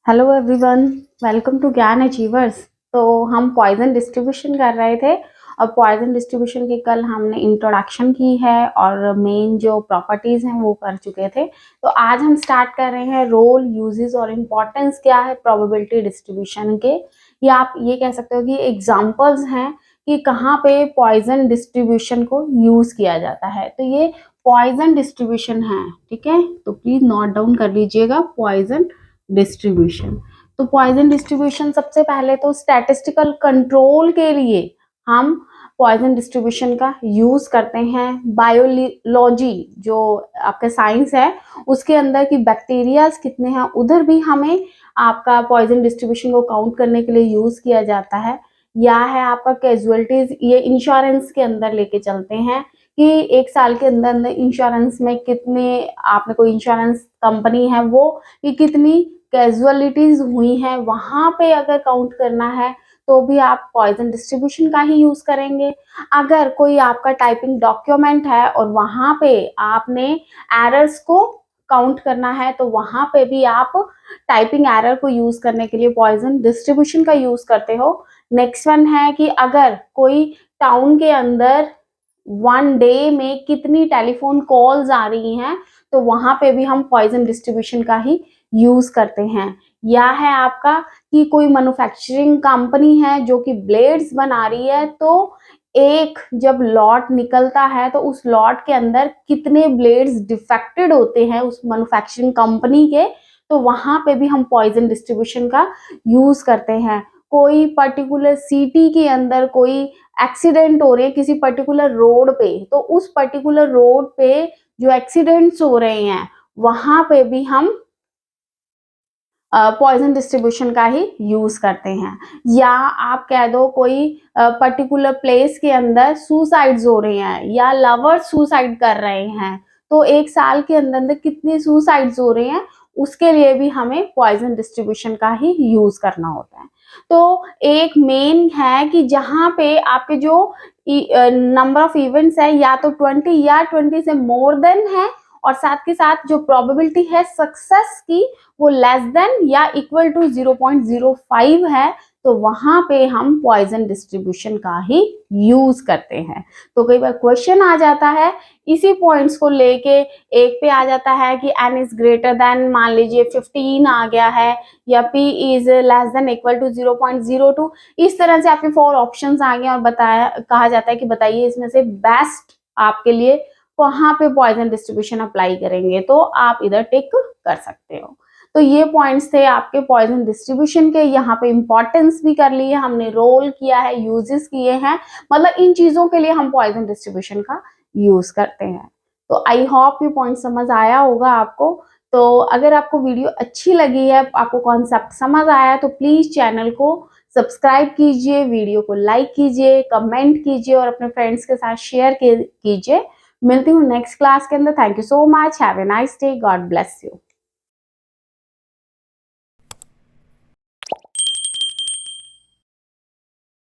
Hello everyone, welcome to ज्ञान achievers. तो हम पॉइजन डिस्ट्रीब्यूशन कर रहे थे और पॉइजन डिस्ट्रीब्यूशन की कल हमने इंट्रोडक्शन की है और मेन जो प्रॉपर्टीज हैं वो कर चुके थे। तो आज हम स्टार्ट कर रहे हैं रोल, यूजेस और इम्पोर्टेंस क्या है प्रोबेबिलिटी डिस्ट्रीब्यूशन के। या आप ये कह सकते हो कि एग्जांपल्स हैं कि कहाँ पे पॉइजन डिस्ट्रीब्यूशन को यूज किया जाता है। तो ये पॉइजन डिस्ट्रीब्यूशन है, ठीक है, तो प्लीज नोट डाउन कर लीजिएगा पॉइजन डिस्ट्रीब्यूशन। तो पॉइजन डिस्ट्रीब्यूशन सबसे पहले तो स्टैटिस्टिकल कंट्रोल के लिए हम पॉइजन डिस्ट्रीब्यूशन का यूज करते हैं। बायोलॉजी जो आपका साइंस है उसके अंदर की बैक्टीरियाज कितने हैं उधर भी हमें आपका पॉइजन डिस्ट्रीब्यूशन को काउंट करने के लिए यूज किया जाता है। या है आपका कैजुअलिटीज, ये इंश्योरेंस के अंदर लेके चलते हैं कि एक साल के अंदर अंदर इंश्योरेंस में कितने, आपने कोई इंश्योरेंस कंपनी है वो कि कितनी कैजुअलिटीज हुई हैं, वहां पे अगर काउंट करना है तो भी आप पॉइजन डिस्ट्रीब्यूशन का ही यूज करेंगे। अगर कोई आपका टाइपिंग डॉक्यूमेंट है और वहां पे आपने एरर्स को काउंट करना है तो वहां पे भी आप टाइपिंग एरर को यूज करने के लिए पॉइजन डिस्ट्रीब्यूशन का यूज करते हो। नेक्स्ट वन है कि अगर कोई टाउन के अंदर वन डे में कितनी टेलीफोन कॉल्स आ रही हैं तो वहां पे भी हम पॉइजन डिस्ट्रीब्यूशन का ही यूज करते हैं। या है आपका कि कोई मैन्युफैक्चरिंग कंपनी है जो कि ब्लेड्स बना रही है, तो एक जब लॉट निकलता है तो उस लॉट के अंदर कितने ब्लेड्स डिफेक्टेड होते हैं उस मैन्युफैक्चरिंग कंपनी के, तो वहां पे भी हम पॉइजन डिस्ट्रीब्यूशन का यूज करते हैं। कोई पर्टिकुलर सिटी के अंदर कोई एक्सीडेंट हो रहे हैं किसी पर्टिकुलर रोड पे, तो उस पर्टिकुलर रोड पे जो एक्सीडेंट्स हो रहे हैं वहां पे भी हम पॉइजन डिस्ट्रीब्यूशन का ही यूज करते हैं। या आप कह दो कोई पर्टिकुलर प्लेस के अंदर सुसाइड्स हो रहे हैं या लवर्स सुसाइड कर रहे हैं, तो एक साल के अंदर अंदर कितने सुसाइड्स हो रहे हैं उसके लिए भी हमें पॉइजन डिस्ट्रीब्यूशन का ही यूज करना होता है। तो एक मेन है कि जहां पे आपके जो नंबर ऑफ इवेंट्स है या तो 20 या 20 से मोर देन है और साथ के साथ जो प्रोबेबिलिटी है सक्सेस की वो लेस देन या इक्वल टू 0.05 है, तो वहां पे हम पॉइजन डिस्ट्रीब्यूशन का ही यूज करते हैं। तो कई बार क्वेश्चन आ जाता है इसी पॉइंट्स को लेके, एक पे आ जाता है कि n इज ग्रेटर देन, मान लीजिए 15 आ गया है, या p is less than equal to 0.02। इस तरह से आपके 4 ऑप्शंस आ गए और बताया, कहा जाता है कि बताइए इसमें से बेस्ट आपके लिए कहाँ पे पॉइजन डिस्ट्रीब्यूशन अप्लाई करेंगे, तो आप इधर टिक कर सकते हो। तो ये पॉइंट्स थे आपके पॉइजन डिस्ट्रीब्यूशन के। यहाँ पे इंपॉर्टेंस भी कर लिए हमने, रोल किया है, यूजेस किए हैं, मतलब इन चीजों के लिए हम पॉइजन डिस्ट्रीब्यूशन का यूज करते हैं। तो आई होप ये पॉइंट समझ आया होगा आपको। तो अगर आपको वीडियो अच्छी लगी है, आपको कॉन्सेप्ट समझ आया, तो प्लीज चैनल को सब्सक्राइब कीजिए, वीडियो को लाइक कीजिए, कमेंट कीजिए और अपने फ्रेंड्स के साथ शेयर कीजिए। मिलती हूँ नेक्स्ट क्लास के अंदर। Thank you so much, have a nice day, God bless you.